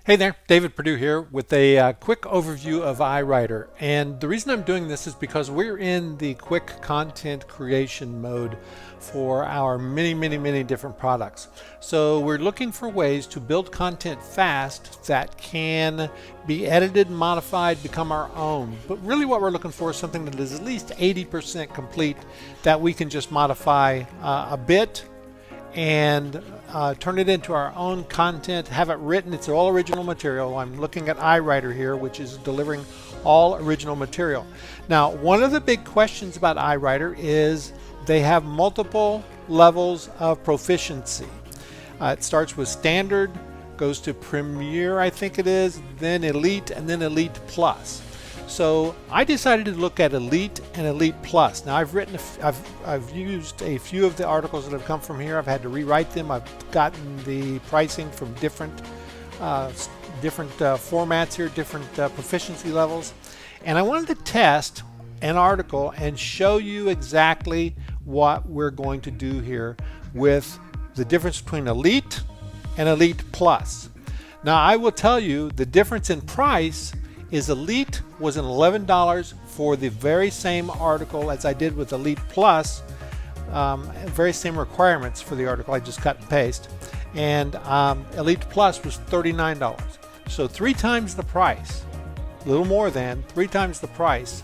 Hey there, David Perdue here with a quick overview of iWriter. And the reason I'm doing this is because we're in the quick content creation mode for our many different products. So we're looking for ways to build content fast that can be edited, modified, become our own. But really what we're looking for is something that is at least 80% complete that we can just modify a bit and turn it into our own content, have it written. It's all original material. I'm looking at iWriter here, which is delivering all original material. Now, one of the big questions about iWriter is they have multiple levels of proficiency. It starts with standard, goes to Premier, I think it is, then Elite, and then Elite Plus. So I decided to look at Elite and Elite Plus. Now I've used a few of the articles that have come from here. I've had to rewrite them. I've gotten the pricing from different formats here, different proficiency levels. And I wanted to test an article and show you exactly what we're going to do here with the difference between Elite and Elite Plus. Now I will tell you the difference in price is Elite was an $11 for the very same article as I did with Elite Plus, very same requirements for the article, I just cut and paste, and Elite Plus was $39. So 3 times the price, a little more than 3 times the price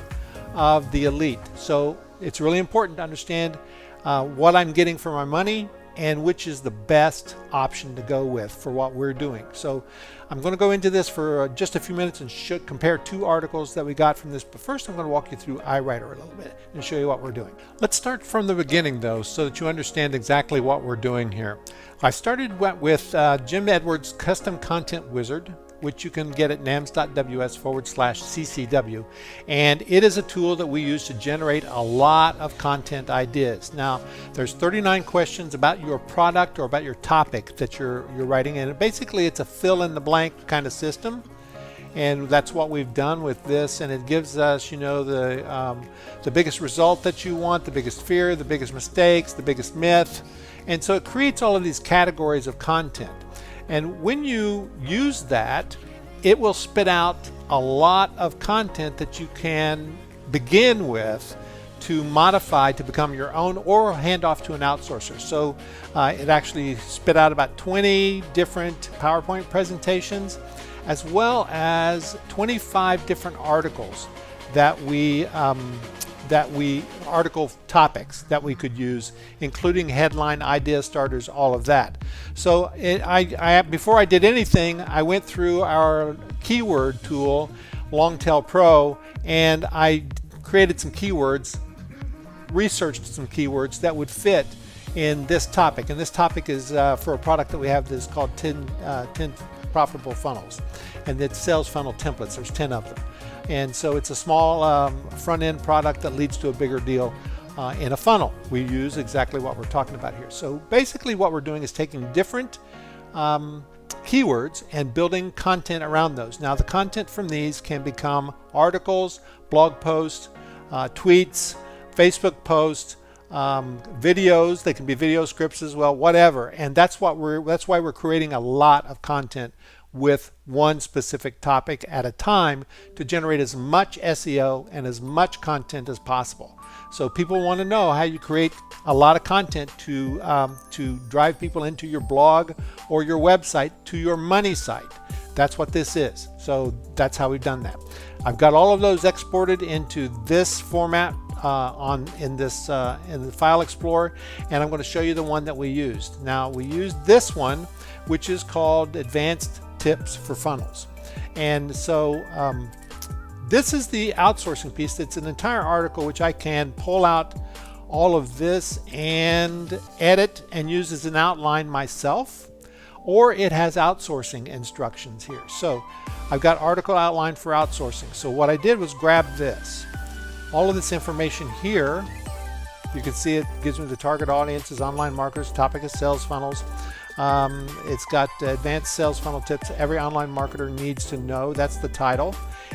of the Elite. So it's really important to understand what I'm getting for my money and which is the best option to go with for what we're doing. So I'm going to go into this for just a few minutes and compare 2 articles that we got from this. But first I'm going to walk you through iWriter a little bit and show you what we're doing. Let's start from the beginning though, so that you understand exactly what we're doing here. I went with Jim Edwards' Custom Content Wizard, which you can get at nams.ws/CCW. And it is a tool that we use to generate a lot of content ideas. Now, there's 39 questions about your product or about your topic that you're writing, and basically it's a fill-in-the-blank kind of system. And that's what we've done with this, and it gives us, you know, the biggest result that you want, the biggest fear, the biggest mistakes, the biggest myth. And so it creates all of these categories of content. And when you use that, it will spit out a lot of content that you can begin with to modify to become your own or hand off to an outsourcer. So it actually spit out about 20 different PowerPoint presentations, as well as 25 different articles that article topics that we could use, including headline, idea starters, all of that. So before I did anything, I went through our keyword tool, Longtail Pro, and I created some keywords, researched some keywords that would fit in this topic. And this topic is for a product that we have that's called 10 profitable funnels, and it's sales funnel templates. There's 10 of them. And so it's a small front-end product that leads to a bigger deal in a funnel. We use exactly what we're talking about here. So basically what we're doing is taking different keywords and building content around those. Now the content from these can become articles, blog posts, tweets, Facebook posts, videos. They can be video scripts as well, whatever. And that's why we're creating a lot of content with one specific topic at a time to generate as much SEO and as much content as possible. So people want to know how you create a lot of content to drive people into your blog or your website to your money site. That's what this is. So that's how we've done that. I've got all of those exported into this format in the File Explorer, and I'm going to show you the one that we used. Now we used this one, which is called Advanced Tips for Funnels. And so this is the outsourcing piece. It's an entire article which I can pull out all of this and edit and use as an outline myself, or it has outsourcing instructions here. So I've got article outline for outsourcing. So what I did was grab this. All of this information here, you can see it gives me the target audiences, online marketers, topic is sales funnels. It's got advanced sales funnel tips every online marketer needs to know. That's the title.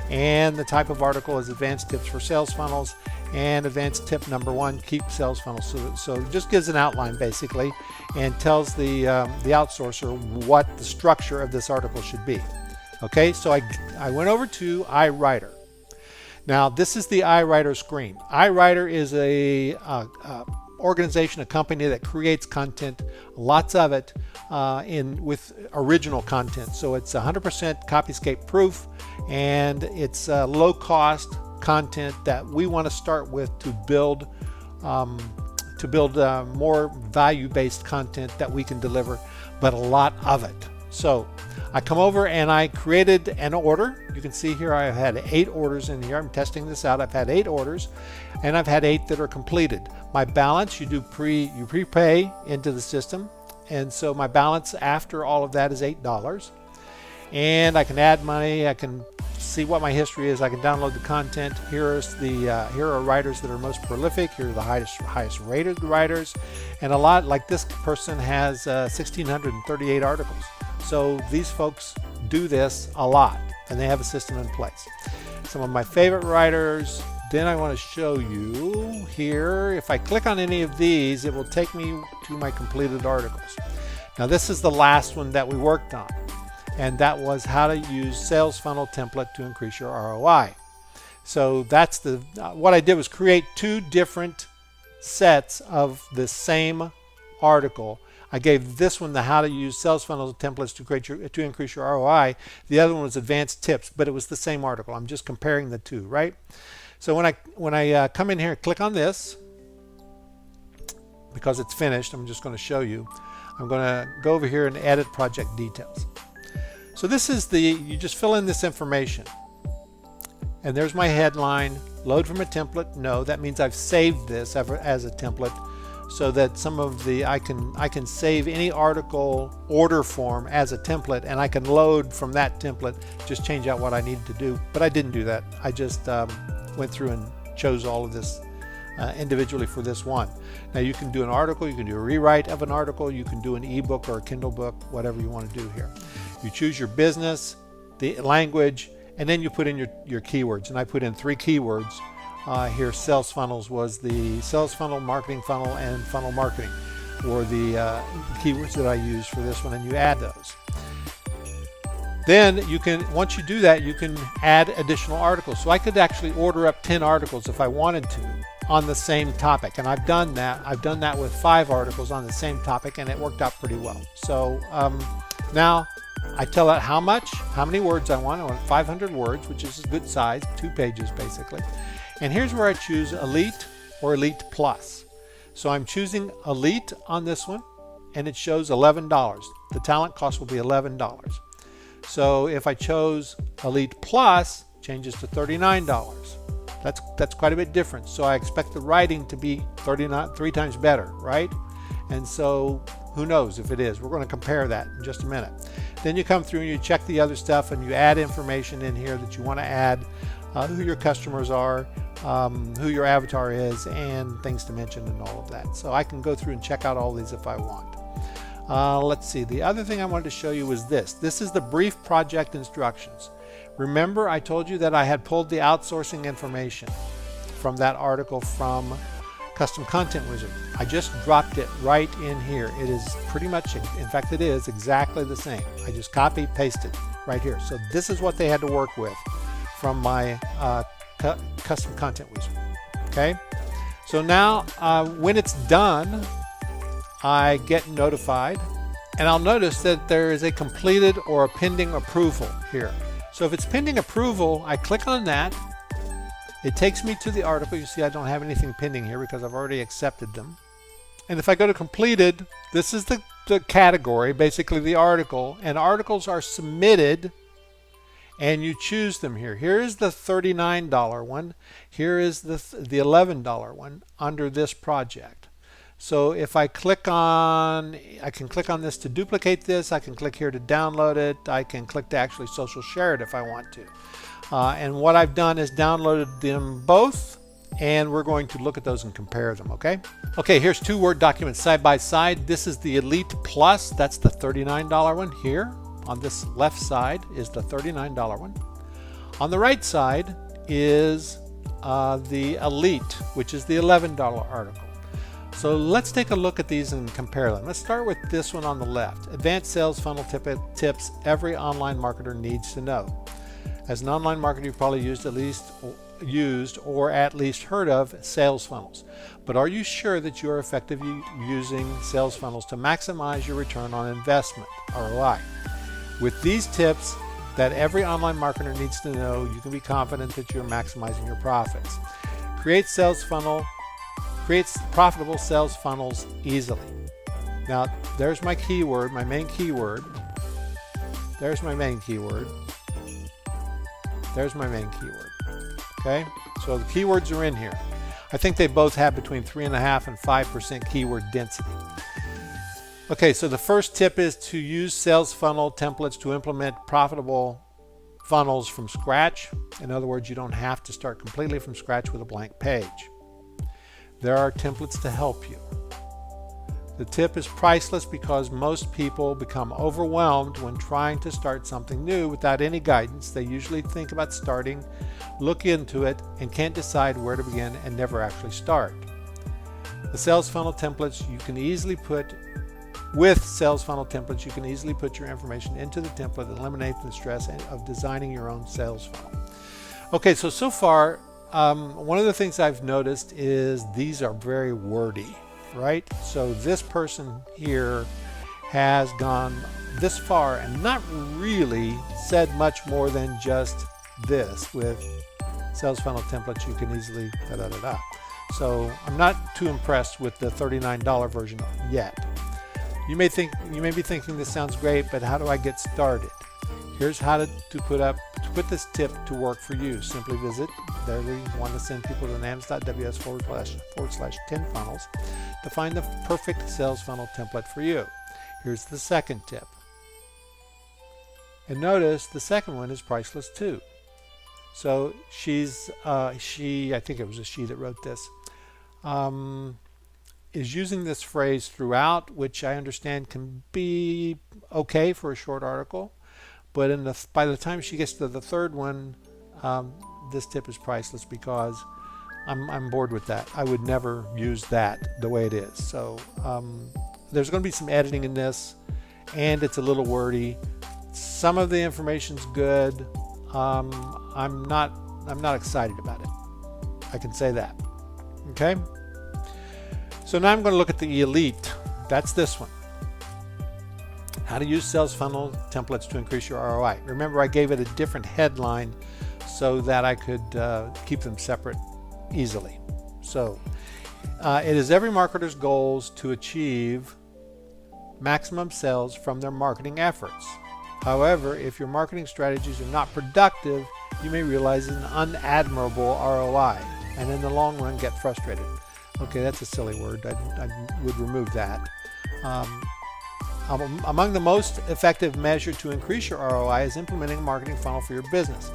And the type of article is advanced tips for sales funnels, and advanced tip number 1, keep sales funnels. So it just gives an outline basically and tells the outsourcer what the structure of this article should be. Okay, so I went over to iWriter. Now this is the iWriter screen. iWriter is a organization, a company that creates content, lots of it, with original content. So it's 100% copyscape proof, and it's low cost content that we want to start with to build more value-based content that we can deliver, but a lot of it. So I come over and I created an order. You can see here I've had 8 orders in here. I'm testing this out. I've had 8 orders, and I've had 8 that are completed. My balance, you prepay into the system, and so my balance after all of that is $8. And I can add money. I can see what my history is. I can download the content. Here are writers that are most prolific. Here are the highest rated writers, and a lot like this person has 1,638 articles. So these folks do this a lot, and they have a system in place. Some of my favorite writers. Then I want to show you here, if I click on any of these, it will take me to my completed articles. Now this is the last one that we worked on, and that was how to use sales funnel template to increase your ROI. So that's what I did was create 2 different sets of the same article. I gave this one the how to use sales funnel templates to increase your ROI. The other one was advanced tips, but it was the same article. I'm just comparing the 2, right? So when I come in here and click on this, because it's finished, I'm just going to show you. I'm going to go over here and edit project details. So this is you just fill in this information. And there's my headline. Load from a template. No, that means I've saved this as a template, so that I can save any article order form as a template, and I can load from that template, just change out what I need to do. But I didn't do that. I just went through and chose all of this individually for this one. Now you can do an article, you can do a rewrite of an article, you can do an ebook or a Kindle book, whatever you want to do here. You choose your business, the language, and then you put in your keywords. And I put in 3 keywords. Here, sales funnels was the sales funnel, marketing funnel, and funnel marketing were the keywords that I used for this one, and you add those. Then once you do that, you can add additional articles. So I could actually order up 10 articles if I wanted to on the same topic, and I've done that. I've done that with 5 articles on the same topic, and it worked out pretty well. So now I tell it how many words I want. I want 500 words, which is a good size, 2 pages basically. And here's where I choose Elite or Elite Plus. So I'm choosing Elite on this one, and it shows $11. The talent cost will be $11. So if I chose Elite Plus, it changes to $39. That's quite a bit different. So I expect the writing to be 3 times better, right? And so who knows if it is. We're going to compare that in just a minute. Then you come through and you check the other stuff, and you add information in here that you want to add, who your customers are, who your avatar is, and things to mention and all of that. So I can go through and check out all these if I want. Let's see, the other thing I wanted to show you was this. This is the brief project instructions. Remember I told you that I had pulled the outsourcing information from that article from Custom Content Wizard. I just dropped it right in here. It is pretty much, in fact it is exactly the same. I just copy pasted right here. So this is what they had to work with from my Custom Content Wizard. Okay, so now when it's done, I get notified, and I'll notice that there is a completed or a pending approval here. So if it's pending approval, I click on that. It takes me to the article. You see I don't have anything pending here because I've already accepted them. And if I go to completed, this is the category, basically the article, and articles are submitted, and you choose them here. Here is the $39 one. Here is the $11 one under this project. So if I click on, I can click on this to duplicate this. I can click here to download it. I can click to actually social share it if I want to. And what I've done is downloaded them both, and we're going to look at those and compare them, okay? Okay, here's 2 Word documents side by side. This is the Elite Plus. That's the $39 one. Here on this left side is the $39 one. On the right side is the Elite, which is the $11 article. So let's take a look at these and compare them. Let's start with this one on the left. Advanced sales funnel tips every online marketer needs to know. As an online marketer, you've probably used or at least heard of sales funnels. But are you sure that you are effectively using sales funnels to maximize your return on investment, ROI? With these tips that every online marketer needs to know, you can be confident that you're maximizing your profits. Creates profitable sales funnels easily. Now, there's my keyword, my main keyword. There's my main keyword. There's my main keyword. Okay, so the keywords are in here. I think they both have between 3.5% and 5% keyword density. Okay, so the first tip is to use sales funnel templates to implement profitable funnels from scratch. In other words, you don't have to start completely from scratch with a blank page. There are templates to help you. The tip is priceless because most people become overwhelmed when trying to start something new without any guidance. They usually think about starting, look into it, and can't decide where to begin and never actually start. The sales funnel templates you can easily put your information into the template and eliminate the stress of designing your own sales funnel. Okay, so far, one of the things I've noticed is these are very wordy, right? So this person here has gone this far and not really said much more than just this with sales funnel templates you can easily da-da-da-da. So I'm not too impressed with the $39 version yet. You may be thinking this sounds great, but how do I get started? Here's how to put this tip to work for you. Simply visit, there we want to send people to nams.ws/10funnels to find the perfect sales funnel template for you. Here's the second tip. And notice the second one is priceless too. So I think it was a she that wrote this, is using this phrase throughout, which I understand can be okay for a short article. But by the time she gets to the third one, this tip is priceless because I'm bored with that. I would never use that the way it is. So there's going to be some editing in this, and it's a little wordy. Some of the information's good. I'm not excited about it. I can say that. Okay. So now I'm going to look at the elite. That's this one. How to use sales funnel templates to increase your ROI. Remember, I gave it a different headline so that I could keep them separate easily. So it is every marketer's goals to achieve maximum sales from their marketing efforts. However, if your marketing strategies are not productive, you may realize an unadmirable ROI and in the long run get frustrated. Okay, that's a silly word. I would remove that. Among the most effective measure to increase your ROI is implementing a marketing funnel for your business.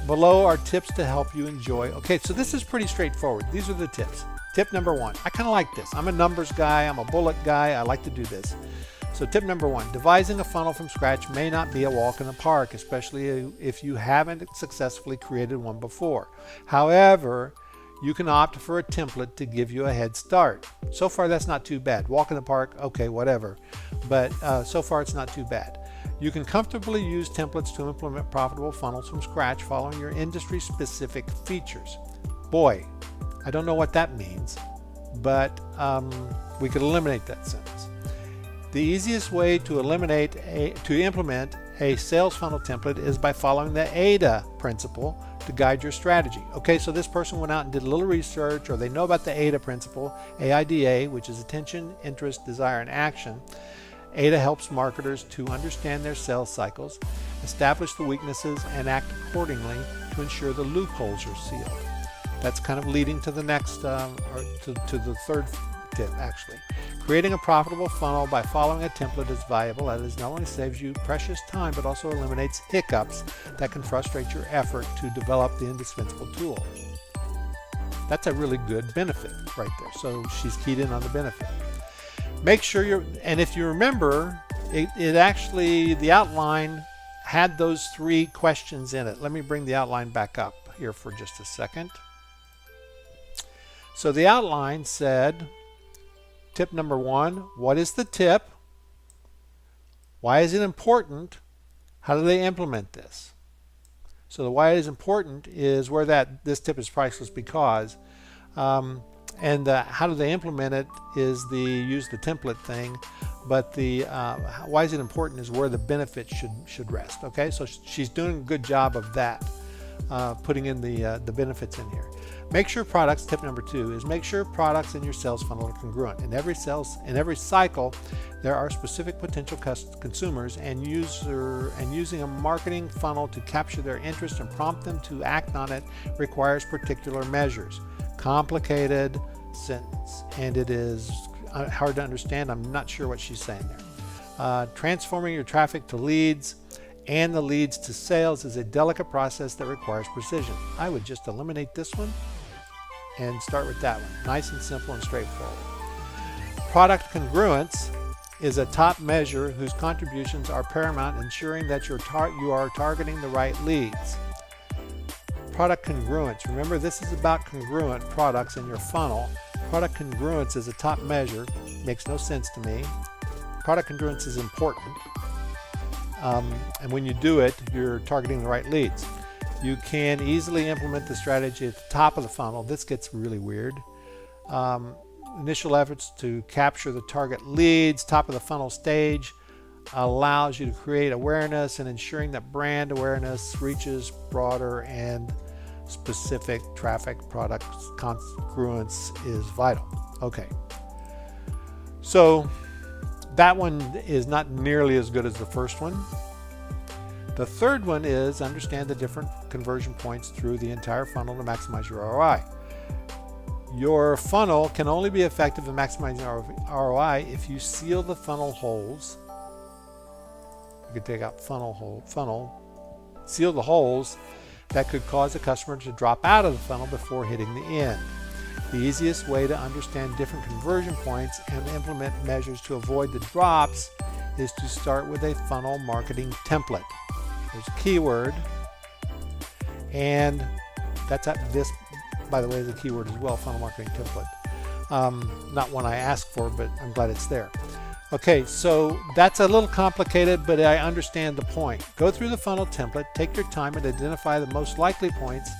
Below are tips to help you enjoy. Okay, so this is pretty straightforward. These are the tips. Tip number one. I kind of like this. I'm a numbers guy. I'm a bullet guy. I like to do this. So tip number one, devising a funnel from scratch may not be a walk in the park, especially if you haven't successfully created one before. However, you can opt for a template to give you a head start. So far, that's not too bad. Walk in the park, okay, whatever. But so far, it's not too bad. You can comfortably use templates to implement profitable funnels from scratch following your industry-specific features. Boy, I don't know what that means, but we could eliminate that sentence. The easiest way to implement a sales funnel template is by following the AIDA principle to guide your strategy. Okay, so this person went out and did a little research, or they know about the AIDA principle, AIDA, which is attention, interest, desire, and action. AIDA helps marketers to understand their sales cycles, establish the weaknesses, and act accordingly to ensure the loopholes are sealed. That's kind of leading to the next, to the third tip, actually. Creating a profitable funnel by following a template is valuable, as it not only saves you precious time, but also eliminates hiccups that can frustrate your effort to develop the indispensable tool. That's a really good benefit right there. So she's keyed in on the benefit. Make sure and if you remember, it actually, the outline had those 3 questions in it. Let me bring the outline back up here for just a second. So the outline said, Tip number 1, what is the tip? Why is it important? How do they implement this? So the why it is important is where this tip is priceless because, and how do they implement it is the use the template thing, but the why is it important is where the benefits should rest. Okay, so she's doing a good job of that, putting in the benefits in here. Make sure products, tip number 2 is make sure products in your sales funnel are congruent. In every cycle, there are specific potential consumers and using a marketing funnel to capture their interest and prompt them to act on it requires particular measures. Complicated sentence, and it is hard to understand. I'm not sure what she's saying there. Transforming your traffic to leads and the leads to sales is a delicate process that requires precision. I would just eliminate this one and start with that one. Nice and simple and straightforward. Product congruence is a top measure whose contributions are paramount, ensuring that you are targeting the right leads. Product congruence. Remember, this is about congruent products in your funnel. Product congruence is a top measure. Makes no sense to me. Product congruence is important. And when you do it, you're targeting the right leads. You can easily implement the strategy at the top of the funnel. This gets really weird. Initial efforts to capture the target leads, top of the funnel stage, allows you to create awareness and ensuring that brand awareness reaches broader and specific traffic. Product congruence is vital. Okay. So that one is not nearly as good as the first one. The third one is understand the different conversion points through the entire funnel to maximize your ROI. Your funnel can only be effective in maximizing ROI if you seal the funnel holes. You could take out seal the holes that could cause a customer to drop out of the funnel before hitting the end. The easiest way to understand different conversion points and implement measures to avoid the drops is to start with a funnel marketing template. There's a keyword, and that's this, by the way, is a keyword as well, funnel marketing template. Not one I asked for, but I'm glad it's there. Okay, so that's a little complicated, but I understand the point. Go through the funnel template, take your time and identify the most likely points,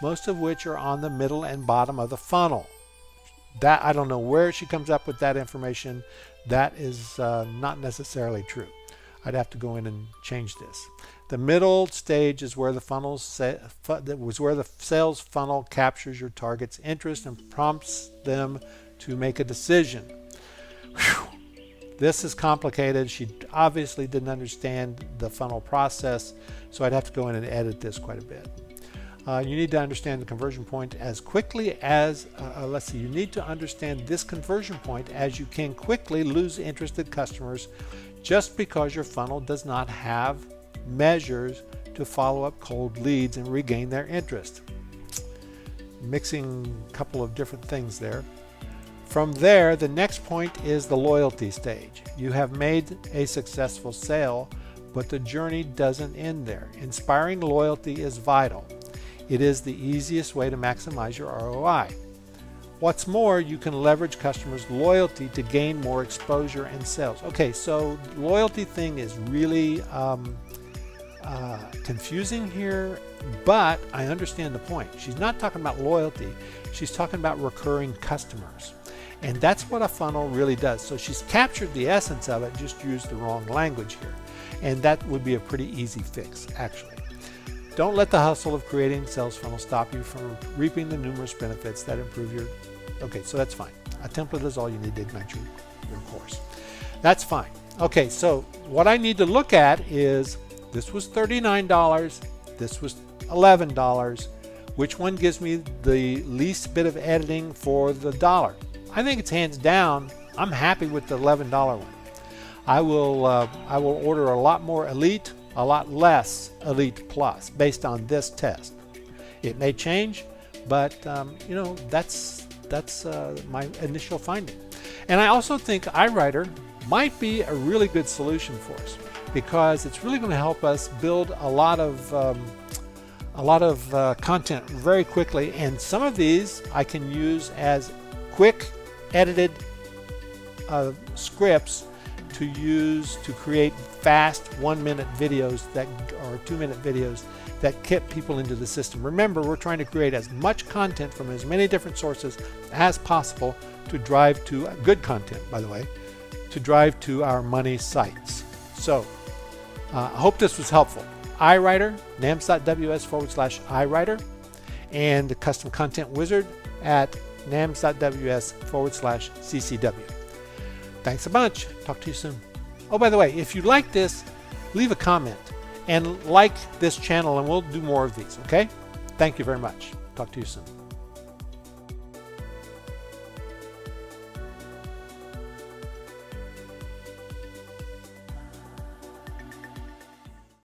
most of which are on the middle and bottom of the funnel. That, I don't know where she comes up with that information. That is not necessarily true. I'd have to go in and change this. The middle stage is where the sales funnel captures your target's interest and prompts them to make a decision. Whew. This is complicated. She obviously didn't understand the funnel process, so I'd have to go in and edit this quite a bit. You need to understand the conversion point as quickly as, you need to understand this conversion point as you can quickly lose interested customers just because your funnel does not have measures to follow up cold leads and regain their interest. Mixing a couple of different things there. From there, the next point is the loyalty stage. You have made a successful sale, but the journey doesn't end there. Inspiring loyalty is vital. It is the easiest way to maximize your ROI. What's more, you can leverage customers' loyalty to gain more exposure and sales. Okay, so loyalty thing is really confusing here, but I understand the point. She's not talking about loyalty. She's talking about recurring customers. And that's what a funnel really does. So she's captured the essence of it, just used the wrong language here. And that would be a pretty easy fix, actually. Don't let the hustle of creating sales funnel stop you from reaping the numerous benefits that improve your... Okay, so that's fine. A template is all you need to ignite your course. That's fine. Okay, so what I need to look at is, this was $39, this was $11. Which one gives me the least bit of editing for the dollar? I think it's hands down, I'm happy with the $11 one. I will order a lot more Elite, a lot less Elite Plus based on this test. It may change, but you know, that's my initial finding. And I also think iWriter might be a really good solution for us because it's really going to help us build a lot of content very quickly, and some of these I can use as quick edited scripts to use to create fast 1-minute videos or 2-minute videos that get people into the system. Remember, we're trying to create as much content from as many different sources as possible to drive to good content, by the way, to drive to our money sites. So I hope this was helpful. iWriter, nams.ws/iWriter, and the custom content wizard at nams.ws/ccw. Thanks a bunch. Talk to you soon. Oh, by the way, if you like this, leave a comment and like this channel and we'll do more of these, okay? Thank you very much. Talk to you soon.